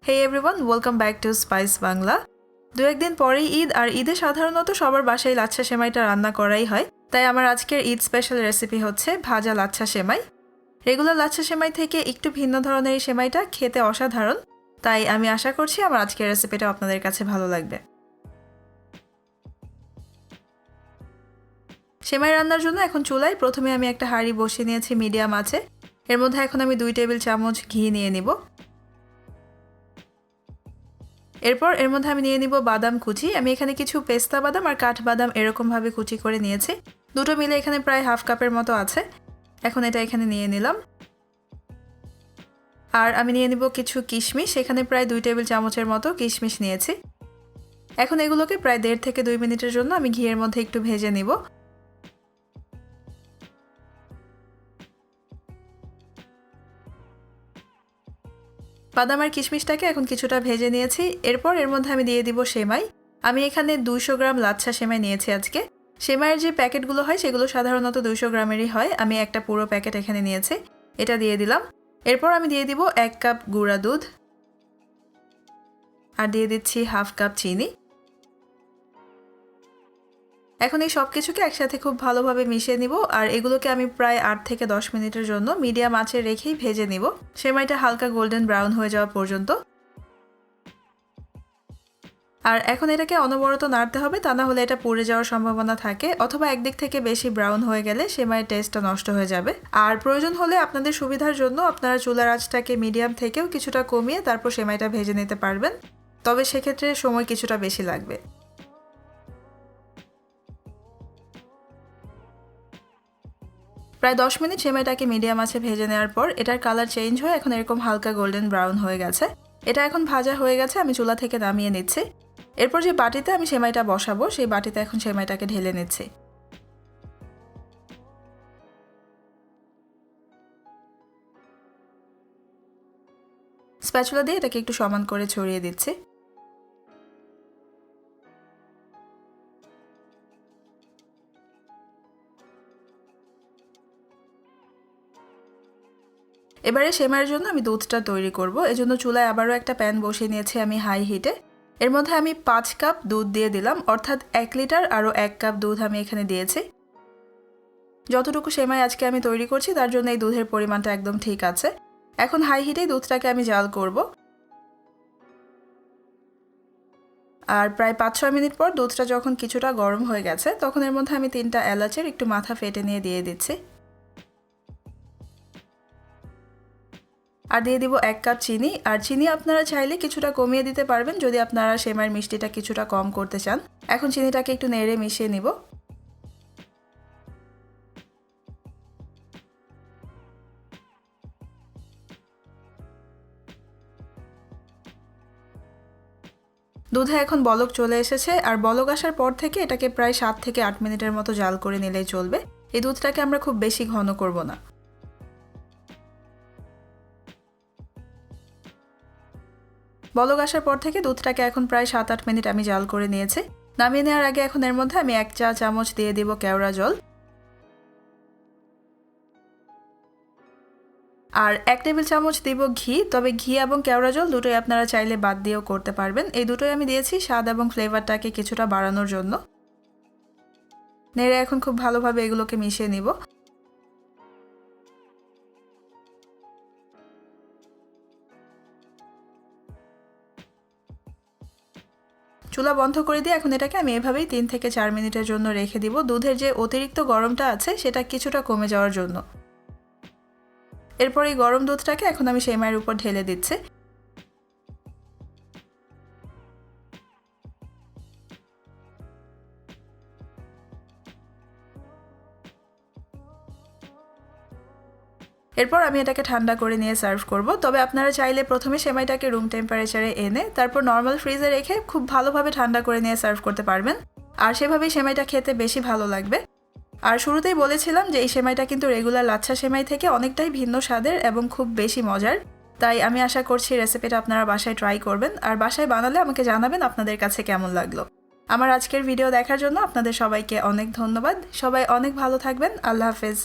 Hey everyone, welcome back to Spice Bangla. দু একদিন পরেই ঈদ আর ঈদে সাধারণত সবার বাসায় লাচ্ছা সেমাইটা রান্না করাই হয়। তাই আমার আজকের ঈদ স্পেশাল রেসিপি হচ্ছে ভাজা লাচ্ছা সেমাই। রেগুলার লাচ্ছা সেমাই থেকে একটু ভিন্ন ধরনের এই সেমাইটা খেতে অসাধারণ। তাই আমি আশা করছি আমার আজকের রেসিপিটা আপনাদের কাছে ভালো লাগবে। সেমাই রান্নার জন্য এখন চুলায় প্রথমে আমি একটা হাঁড়ি বসিয়ে নিয়েছি মিডিয়াম আঁচে। এর মধ্যে এখন আমি 2 টেবিল চামচ ঘি নিয়ে নিব। এরপর এর মধ্যে আমি নিয়ে নিব বাদাম কুচি। আমি এখানে কিছু পেস্তা বাদাম আর কাঠবাদাম এরকম ভাবে কুচি করে নিয়েছি। দুটো মিলে এখানে প্রায় হাফ কাপের মতো আছে। এখন এটা এখানে নিয়ে নিলাম। আর আমি নিয়ে নিব কিছু কিশমিশ, এখানে প্রায় 2 টেবিল চামচের মতো কিশমিশ নিয়েছি। এখন এগুলোকে প্রায় 1.5 থেকে 2 মিনিটের জন্য আমি ঘিয়ের মধ্যে একটু ভেজে নিব। বাদাম আর কিশমিশটাকে এখন কিছুটা ভেজে নিয়েছি। এরপর এর মধ্যে আমি দিয়ে দিব সেমাই। আমি এখানে 200 গ্রাম লাচ্ছা সেমাই নিয়েছি আজকে। সেমাইয়ের যে প্যাকেটগুলো হয় সেগুলো সাধারণত 200 গ্রামেরই হয়। আমি একটা পুরো প্যাকেট এখানে নিয়েছি, এটা দিয়ে দিলাম। এরপর আমি দিয়ে দিব 1 কাপ গুঁড়া দুধ আর দিয়ে দিচ্ছি হাফ কাপ চিনি। এখন এই সব কিছুকে একসাথে খুব ভালোভাবে মিশিয়ে নিব আর এগুলোকে আমি প্রায় 8 থেকে 10 মিনিটের জন্য মিডিয়াম আঁচে রেখেই ভেজে নিব, সেমাইটা হালকা গোল্ডেন ব্রাউন হয়ে যাওয়া পর্যন্ত। আর এখন এটাকে অনবরত নাড়তে হবে, তা না হলে এটা পুড়ে যাওয়ার সম্ভাবনা থাকে, অথবা একদিক থেকে বেশি ব্রাউন হয়ে গেলে সেমাইয়ের টেস্টটা নষ্ট হয়ে যাবে। আর প্রয়োজন হলে আপনাদের সুবিধার জন্য আপনারা চুলার আঁচটাকে মিডিয়াম থেকেও কিছুটা কমিয়ে তারপর সেমাইটা ভেজে নিতে পারবেন, তবে সেক্ষেত্রে সময় কিছুটা বেশি লাগবে। প্রায় 10 মিনিট সেমাইটাকে মিডিয়াম আঁচে ভেজে নেওয়ার পর এটার কালার চেঞ্জ হয়ে এখন এরকম হালকা গোল্ডেন ব্রাউন হয়ে গেছে। এটা এখন ভাজা হয়ে গেছে, আমি চুলা থেকে নামিয়ে নিচ্ছি। এরপর যে বাটিতে আমি সেমাইটা বসাবো সেই বাটিতে এখন সেমাইটাকে ঢেলে নিচ্ছি। স্প্যাচুলা দিয়ে এটাকে একটু সমান করে ছড়িয়ে দিচ্ছি। এবারে সেমাইয়ের জন্য আমি দুধটা তৈরি করব। এজন্য চুলায় আবারও একটা প্যান বসিয়ে নিয়েছি আমি হাই হিটে। এর মধ্যে আমি 5 কাপ দুধ দিয়ে দিলাম, অর্থাৎ 1 লিটার আরও 1 কাপ দুধ আমি এখানে দিয়েছি। যতটুকু সেমাই আজকে আমি তৈরি করছি তার জন্য এই দুধের পরিমাণটা একদম ঠিক আছে। এখন হাই হিটে দুধটাকে আমি জাল করব। আর প্রায় 5-6 মিনিট পর দুধটা যখন কিছুটা গরম হয়ে গেছে তখন এর মধ্যে আমি 3টা এলাচের একটু মাথা ফেটে নিয়ে দিয়ে দিচ্ছি। আর দিয়ে দিব 1 কাপ চিনি। আর চিনি আপনারা চাইলে কিছুটা কমিয়ে দিতে পারবেন যদি আপনারা সেমাইয়ের মিষ্টিটা কিছুটা কম করতে চান। এখন চিনিটাকে একটু নেড়ে মিশিয়ে নিব। দুধে এখন বলক চলে এসেছে আর বলক আসার পর থেকে এটাকে প্রায় 7 থেকে 8 মিনিটের মতো জাল করে নিলেই চলবে। এই দুধটাকে আমরা খুব বেশি ঘন করব না। বলক আসার পর থেকে দুধটাকে এখন প্রায় 7-8 মিনিট আমি জাল করে নিয়েছি। নামিয়ে নেওয়ার আগে এখন এর মধ্যে আমি 1 চা চামচ দিয়ে দিব কেওড়া জল আর 1 টেবিল চামচ দিব ঘি। তবে ঘি এবং কেওড়া জল দুটোই আপনারা চাইলে বাদ দিয়েও করতে পারবেন। এই দুটোই আমি দিয়েছি স্বাদ এবং ফ্লেভারটাকে কিছুটা বাড়ানোর জন্য। নেড়ে এখন খুব ভালোভাবে এগুলোকে মিশিয়ে নিব। চুলা বন্ধ করে দিয়ে এখন এটাকে আমি এভাবেই 3 থেকে 4 মিনিটের জন্য রেখে দিব, দুধের যে অতিরিক্ত গরমটা আছে সেটা কিছুটা কমে যাওয়ার জন্য। এরপর এই গরম দুধটাকে এখন আমি সেমাইয়ের উপর ঢেলে দিচ্ছি। এরপর আমি এটাকে ঠান্ডা করে নিয়ে সার্ভ করব। তবে আপনারা চাইলে প্রথমে সেমাইটাকে রুম টেম্পারেচারে এনে তারপর নর্মাল ফ্রিজে রেখে খুব ভালোভাবে ঠান্ডা করে নিয়ে সার্ভ করতে পারবেন, আর সেভাবেই সেমাইটা খেতে বেশি ভালো লাগবে। আর শুরুতেই বলেছিলাম যে এই সেমাইটা কিন্তু রেগুলার লাচ্ছা সেমাই থেকে অনেকটাই ভিন্ন স্বাদের এবং খুব বেশি মজার। তাই আমি আশা করছি রেসিপিটা আপনারা বাসায় ট্রাই করবেন, আর বাসায় বানালে আমাকে জানাবেন আপনাদের কাছে কেমন লাগলো। আমার আজকের ভিডিও দেখার জন্য আপনাদের সবাইকে অনেক ধন্যবাদ। সবাই অনেক ভালো থাকবেন। আল্লাহ হাফেজ।